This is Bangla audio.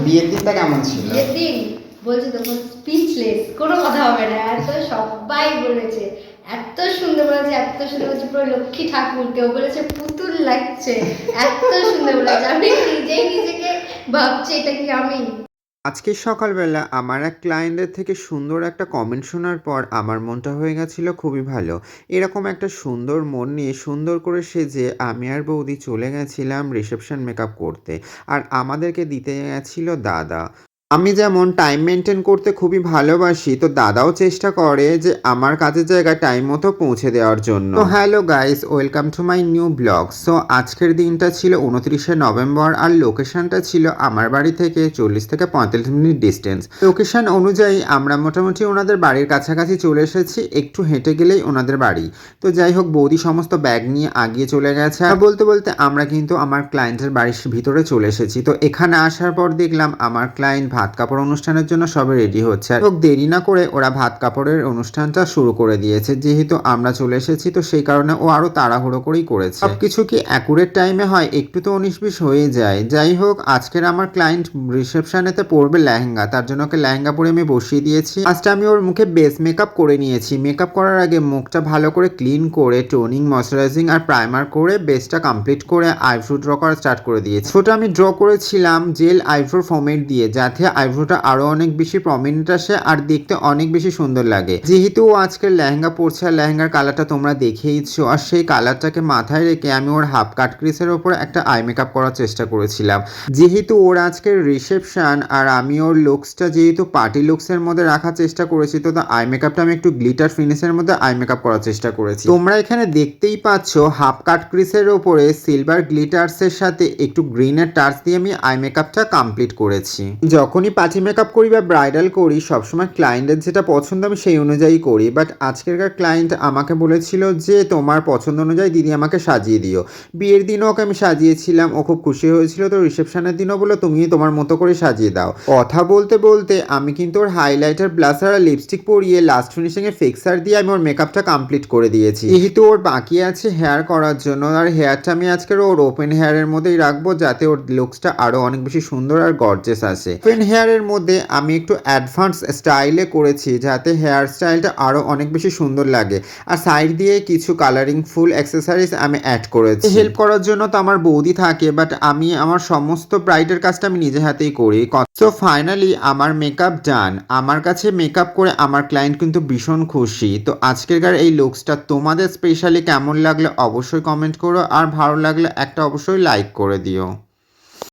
বিয়ের দিনটা কেমন ছিল? বিয়ের দিন বলছি তখন স্পিচলেস, কোনো কথা হবে না। এত সবাই বলেছে এত সুন্দর বলেছে, এত সুন্দর বলেছে, পুরো লক্ষ্মী ঠাকুর, কেউ বলেছে পুতুল লাগছে, এত সুন্দর বলেছে। আমি নিজেই নিজেকে ভাবছি এটা কি আমি। আজকে সকালবেলা আমার এক ক্লায়েন্টের থেকে সুন্দর একটা কমেন্ট শোনার পর আমার মনটা হয়ে গেছিল খুবই ভালো। এরকম একটা সুন্দর মন নিয়ে সুন্দর করে সেজে আমি আর বৌদি চলে গেছিলাম রিসেপশন মেকআপ করতে। আর আমাদেরকে দিতে গেছিল দাদা। আমি যেমন টাইম মেনটেন করতে খুবই ভালোবাসি, তো দাদাও চেষ্টা করে যে আমার কাজের জায়গায় টাইম মতো পৌঁছে দেওয়ার জন্য। তো hello guys, welcome to my new blog. So আজকের দিনটা ছিল 29শে নভেম্বর আর লোকেশনটা ছিল আমার বাড়ি থেকে 40 থেকে 45 মিনিট ডিস্টেন্স। লোকেশন অনুযায়ী আমরা মোটামুটি ওনাদের বাড়ির কাছাকাছি চলে এসেছি, একটু হেঁটে গেলেই ওনাদের বাড়ি। তো যাই হোক, বৌদি সমস্ত ব্যাগ নিয়ে আগিয়ে চলে গেছে আর বলতে বলতে আমরা কিন্তু আমার ক্লায়েন্টের বাড়ির ভিতরে চলে এসেছি। তো এখানে আসার পর দেখলাম আমার ক্লায়েন্ট ভাত কাপড় অনুষ্ঠানের জন্য সবে রেডি হচ্ছে। আর দেরি না করে ওরা ভাত কাপড়ের অনুষ্ঠানটা শুরু করে দিয়েছে। যেহেতু আমরা চলে এসেছি তো সেই কারণে ও আরো তাড়াহুড়ো করেই করেছে। সবকিছু কি অ্যাকুরেট টাইমে হয়? একটু তো 19-20 হয়ে যায়। যাই হোক, আজকের আমার ক্লায়েন্ট রিসেপশনেতে পরবে লেহেঙ্গা, তার জন্য ওকে লেহেঙ্গা পরে আমি বসিয়ে দিয়েছি। ফার্স্টে আমি ওর মুখে বেস মেকআপ করে নিয়েছি। মেকআপ করার আগে মুখটা ভালো করে ক্লিন করে টোনিং, ময়শ্চারাইজিং আর প্রাইমার করে বেসটা কমপ্লিট করে আইব্রো ড্র করা স্টার্ট করে দিয়েছি। ছোট আমি ড্র করেছিলাম জেল আইব্রো ফর্মেট দিয়ে, যাতে আইব্রোটা আরো অনেক বেশি প্রমিনেন্ট আসে আর দেখতে অনেক বেশি সুন্দর লাগে। যেহেতু ও আজকের লেহেঙ্গা পরছে আর লেহেঙ্গার কালারটা তোমরা দেখেইছো, আর সেই কালারটাকে মাথায় রেখে আমি ওর হাফ কাট ক্রিসের ওপর একটা আই মেকআপ করার চেষ্টা করেছিলাম। যেহেতু ওর আজকের রিসেপশন আর আমি ওর লুকসটা যেহেতু পার্টি লুকসের মধ্যে রাখার চেষ্টা করেছি, তো আই মেকআপটা আমি একটু গ্লিটার ফিনিশের মধ্যে আই মেকআপ করার চেষ্টা করেছি। তোমরা এখানে দেখতেই পাচ্ছ হাফ কাট ক্রিসের ওপরে সিলভার গ্লিটার্সের সাথে একটু গ্রিনের টাচ দিয়ে আমি আই মেকআপটা কমপ্লিট করেছি। যখনই পার্টি মেকআপ করি বা ব্রাইডাল করি সবসময় ক্লায়েন্টের যেটা পছন্দ আমি সেই অনুযায়ী করি। বাট আজকেরকার ক্লায়েন্ট আমাকে বলেছিল যে তোমার পছন্দ অনুযায়ী দিদি আমাকে সাজিয়ে দিও। বিয়ের দিনও ওকে আমি সাজিয়েছিলাম, ও খুব খুশি হয়েছিল। তো রিসেপশনের দিনও বলো তুমি তোমার মতো করে সাজিয়ে দাও। কথা বলতে বলতে আমি কিন্তু ওর হাইলাইটার, ব্লাশার আর লিপস্টিক পরিয়ে লাস্ট ফিনিশিং এ ফিক্সার দিয়ে আমি ওর মেকআপটা কমপ্লিট করে দিয়েছি। যেহেতু ওর বাকি আছে হেয়ার করার জন্য, আর হেয়ারটা আমি আজকের ওর ওপেন হেয়ারের মধ্যেই রাখবো যাতে ওর লুকসটা আরো অনেক বেশি সুন্দর আর গর্জিয়াস আসে। ওপেন হেয়ারের মধ্যে আমি একটু অ্যাডভান্স স্টাইলে করেছি যাতে হেয়ার স্টাইলটা আরো অনেক বেশি সুন্দর লাগে। আর সাইড দিয়ে কিছু কালারিং ফুল অ্যাক্সেসরিজ আমি অ্যাড করেছি। হেল্প করার জন্য তো আমার বৌদি থাকে, বাট আমি আমার সমস্ত ব্রাইডের কাজটা আমি নিজে হাতেই করি। সো ফাইনালি আমার মেকআপ ডান। আমার কাছে মেকআপ করে আমার ক্লায়েন্ট কিন্তু ভীষণ খুশি। তো আজকেরকার এই লুকসটা তোমাদের স্পেশালি কেমন লাগলো অবশ্যই কমেন্ট করো, আর ভালো লাগলে একটা অবশ্যই লাইক করে দিও।